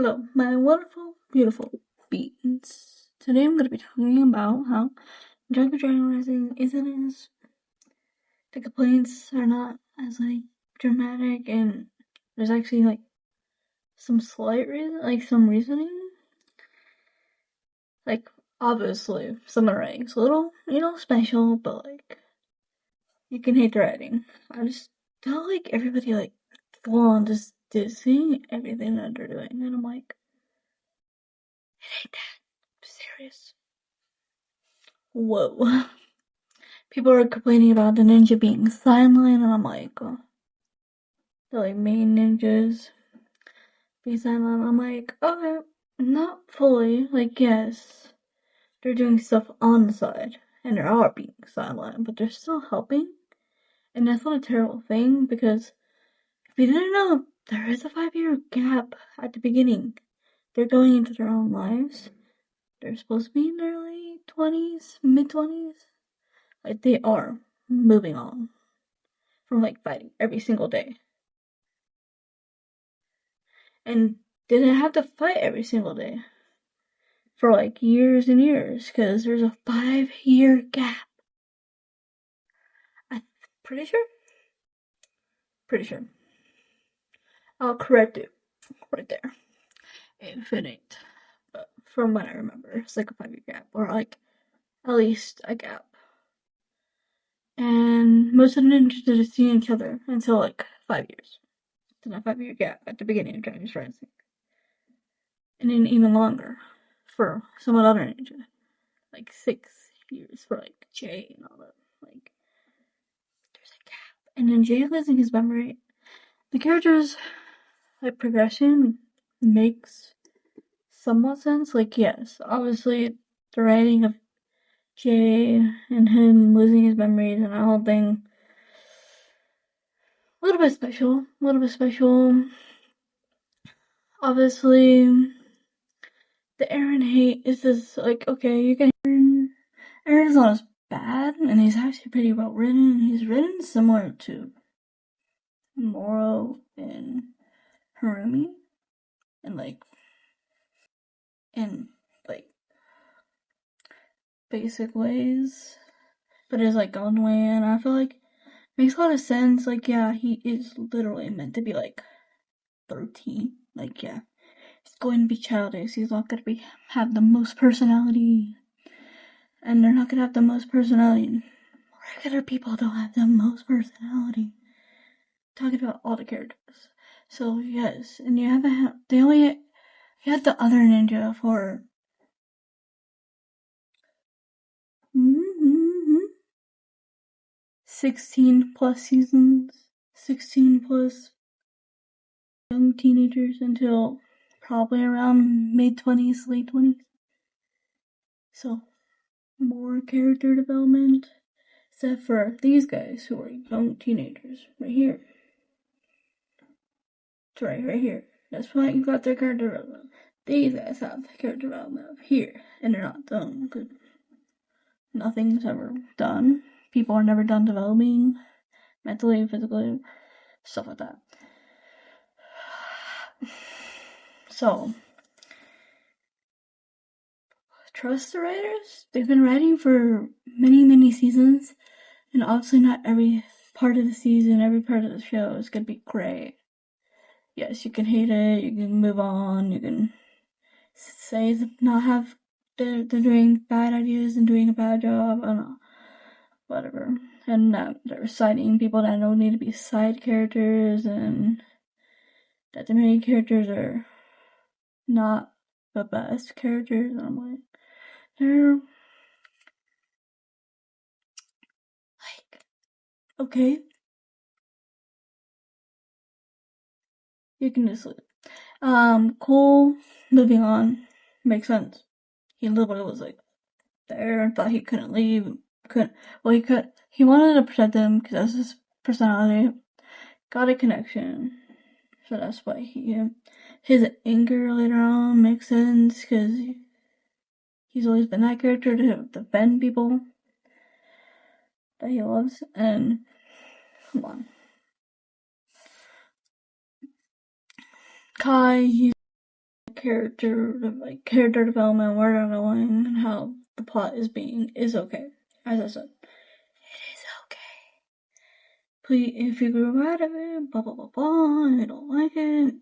Hello, my wonderful, beautiful beings. Today I'm going to be talking about how drug generalizing isn't as, the complaints are not as, dramatic, and there's actually, some slight reason, some reasoning. Obviously, some of the writing's a little, special, but, you can hate the writing. I just feel like everybody, full on just dissing everything that they're doing, and I'm like, it ain't that serious. Whoa. People are complaining about the ninja being sidelined, and I'm like, the main ninjas being sidelined. I'm like, okay, not fully. Yes, they're doing stuff on the side, and they are being sidelined, but they're still helping, and that's not a terrible thing, because if you didn't know, there is a 5-year gap at the beginning. They're going into their own lives. They're supposed to be in their late 20s, mid-20s. They are moving on from, fighting every single day. And didn't have to fight every single day for, years and years, because there's a 5-year gap. I'm pretty sure. I'll correct it right there if it ain't. But from what I remember, it's a 5-year gap, or at least a gap. And most of the ninjas didn't see each other until 5 years. Then a 5-year gap at the beginning of Chinese Rising. And then even longer for some of the other ninjas. 6 years for Jay and all that. There's a gap. And then Jay losing his memory. The character's progression makes somewhat sense. Yes, obviously the writing of Jay and him losing his memories and that whole thing, a little bit special. Obviously, the Eren hate is just okay, you can Eren. Eren's not as bad, and he's actually pretty well written. He's written similar to Moro and Harumi, and in basic ways, but his own way, and I feel makes a lot of sense. Yeah, he is literally meant to be 13. Yeah, he's going to be childish. He's not gonna have the most personality, and they're not gonna have the most personality. Regular people don't have the most personality. Talking about all the characters. So yes, and you haven't. You had the other ninja for 16 plus seasons, 16 plus young teenagers until probably around mid-20s, late 20s. So, more character development, except for these guys who are young teenagers, right here. It's right here. That's why you got their character development. These guys have character development here, and they're not done, because nothing's ever done. People are never done developing, mentally, physically, stuff like that. So, trust the writers. They've been writing for many seasons, and obviously not every part of the season, every part of the show is gonna be great. Yes, you can hate it, you can move on, you can say they're doing bad ideas and doing a bad job, I don't know, whatever. And they're citing people that don't need to be side characters, and that the main characters are not the best characters. And I'm they're okay. You can just leave. Cool. Moving on. Makes sense. He literally was there and thought he couldn't leave. He wanted to protect them because that's his personality. Got a connection. So that's why his anger later on makes sense, because he's always been that character to defend people that he loves. And come on, Kai, he's a character development, where they're going, and how the plot is okay. As I said, it is okay. Please, if you grew out of it, blah blah blah blah, and you don't like it,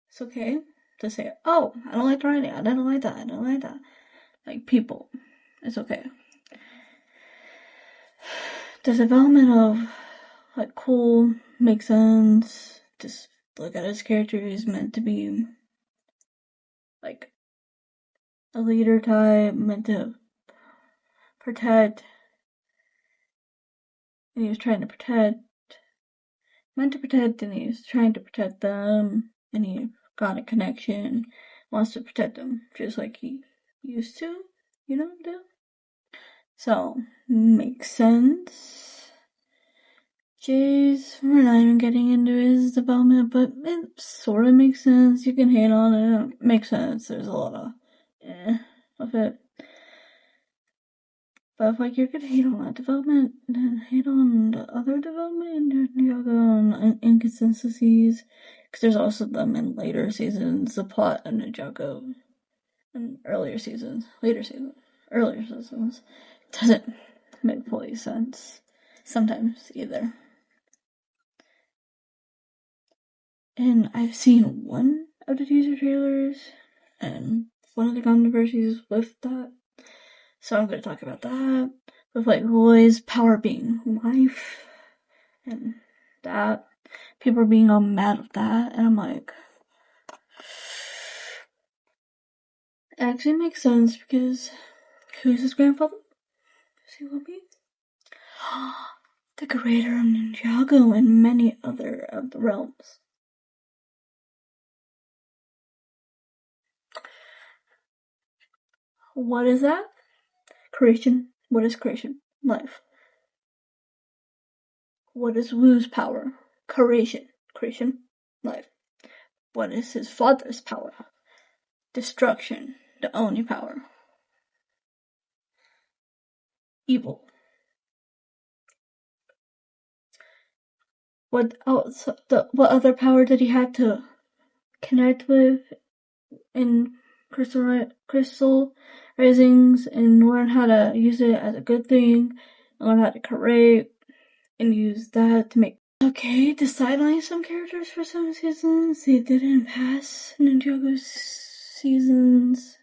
it's okay to say, oh, I don't like the writing, I didn't like that. Like, people, it's okay. The development of, like, cool, makes sense, just look at his character, he's meant to be, like, a leader type, meant to protect, and he was trying to protect, and he was trying to protect them, and he got a connection, wants to protect them, just like he used to, do. So, makes sense. Jay's, we're not even getting into his development, but it sort of makes sense. You can hate on it. Makes sense. There's a lot of of it. But if, like, you're gonna hate on that development, then hate on the other development in Ninjago and inconsistencies. Because there's also them in later seasons, the plot of Ninjago in later seasons, doesn't make fully sense sometimes either. And I've seen one of the teaser trailers, and one of the controversies with that, so I'm going to talk about that, with, like, Lloyd's power being life, and that, people are being all mad at that, and I'm like, it actually makes sense, because who's his grandfather? Does he will be? The creator of Ninjago and many other of the realms. What is that? Creation. What is creation? Life. What is Wu's power? Creation. Life. What is his father's power? Destruction. The only power. Evil. What else? What other power did he have to connect with in crystal risings and learn how to use it as a good thing, and learn how to create and use that to make okay to sideline some characters for some seasons? They didn't pass Ninjago seasons.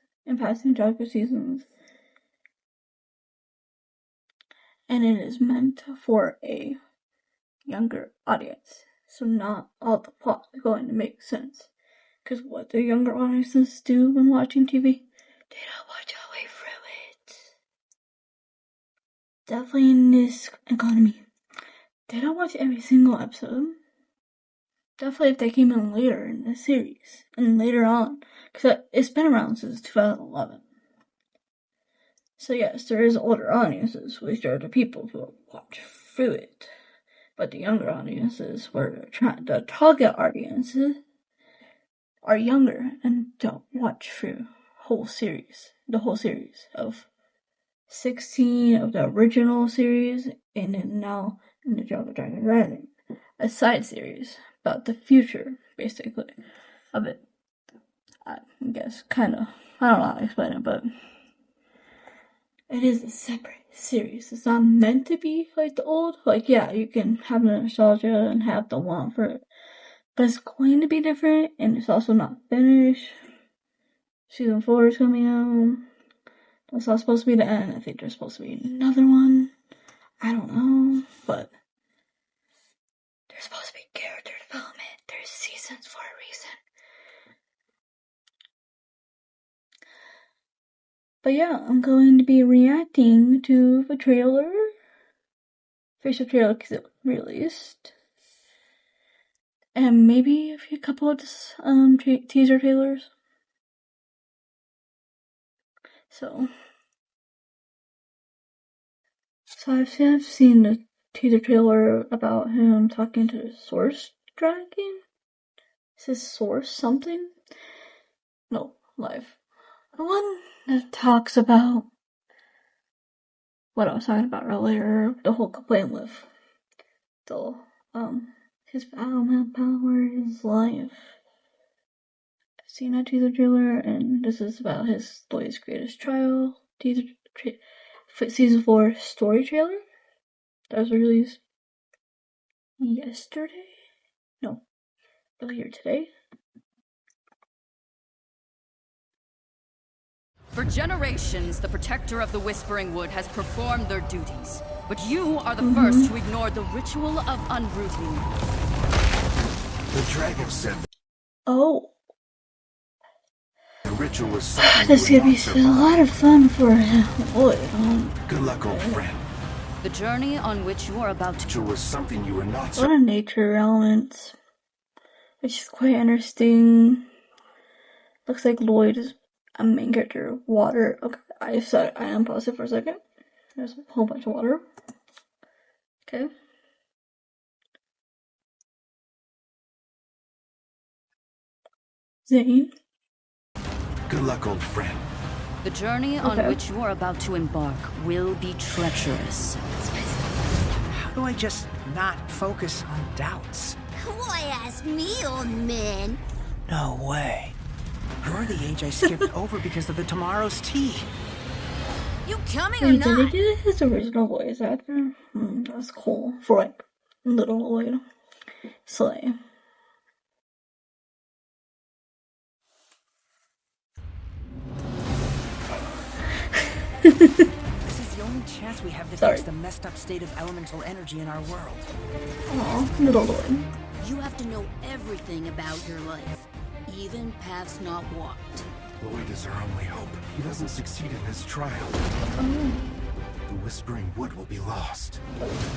And it is meant for a younger audience. So not all the plot is going to make sense. Because what do younger audiences do when watching TV? They don't watch all the way through it. Definitely in this economy. They don't watch every single episode. Definitely if they came in later in the series. And later on. Because it's been around since 2011. So yes, there is older audiences, which are the people who watch through it. But the younger audiences, where the target audiences, are younger and don't watch through the whole series of 16 of the original series, and then now in the Ninjago Dragon Rising, a side series about the future, basically, of it. I guess, kinda, I don't know how to explain it, but it is a separate series. It's not meant to be like the old, like, yeah, you can have the nostalgia and have the want for it, but it's going to be different, and it's also not finished. Season 4 is coming out. That's not supposed to be the end. I think there's supposed to be another one. I don't know, but there's supposed to be character development. There's seasons for a reason. But yeah, I'm going to be reacting to the trailer. Official trailer because it was released. And maybe a couple of teaser trailers. So I've seen the teaser trailer about him talking to the Source Dragon. Is this Source something? No, live. The one that talks about what I was talking about earlier, the whole complaint with the his power, his life. seen that teaser trailer, and this is about his Lloyd's greatest trial season 4 story trailer that was released yesterday? No, earlier today. For generations, the protector of the Whispering Wood has performed their duties, but you are the first to ignore the ritual of unrooting. The dragon said Oh. the ritual was This is gonna be a lot of fun for him. Good luck, old friend. The journey on which you are about to Ritual was something you were not a lot of nature elements, which is quite interesting. Looks like Lloyd is a main character. Water. Okay, I unpaused it for a second. There's a whole bunch of water. Okay. Zane. Good luck, old friend. The journey on which you are about to embark will be treacherous. How do I just not focus on doubts? Why ask me, old man? No way. You're the age I skipped over because of the tomorrow's tea. You coming or Wait, did they not? do his original voice actor? That's cool. For like little Lloyd. Slay. This is the only chance we have to Sorry. fix the messed up state of elemental energy in our world. Aw, little Lloyd. You have to know everything about your life, even paths not walked. Lloyd is our only hope. He doesn't succeed in his trial. The Whispering Wood will be lost.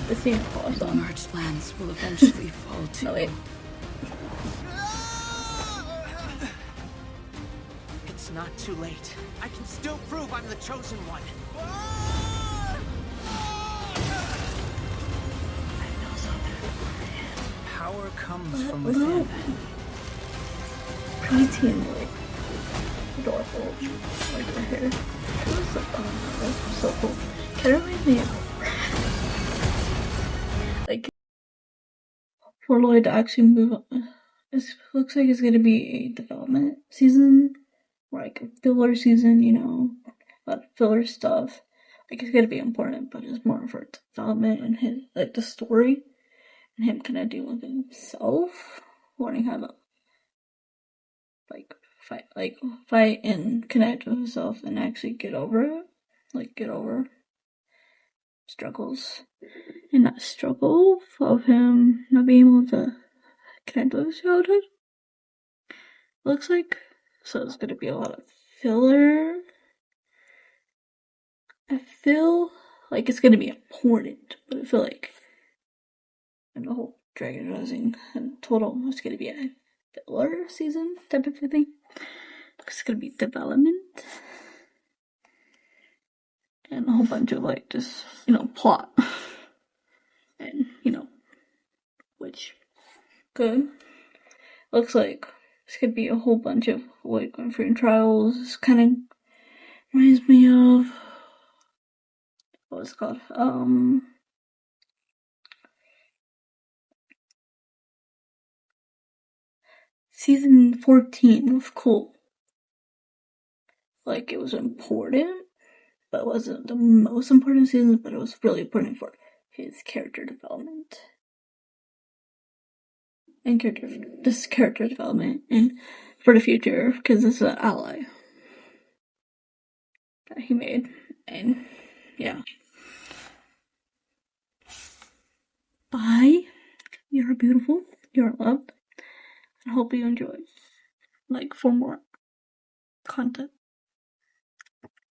The scene is The awesome. merged lands will eventually fall to No, wait. It's not too late. I can still prove I'm the chosen one. Power comes from within. Pretty and like adorable. Like her hair. That's so cool. Kind of reminds me of like for Lloyd to actually move on. It looks like it's gonna be a development season, or like a filler season, you know, a lot of filler stuff. Like it's gonna be important, but it's more for development and his like the story and him kind of dealing with himself, learning how to fight and connect with himself and actually get over it, like get over struggles and not struggle of him not being able to connect with his childhood. Looks like so it's gonna be a lot of filler. I feel like it's gonna be important, but I feel like and the whole Dragon Rising and total it's gonna be a filler season type of thing. It's gonna be development and a whole bunch of like just plot and which good. Looks like this could be a whole bunch of like going through trials. This kind of reminds me of what's it called? Season 14 was cool. Like it was important, but it wasn't the most important season, but it was really important for his character development. And character development and for the future, because it's an ally that he made. And yeah. Bye. You're beautiful. You're loved. I hope you enjoy. Like for more content.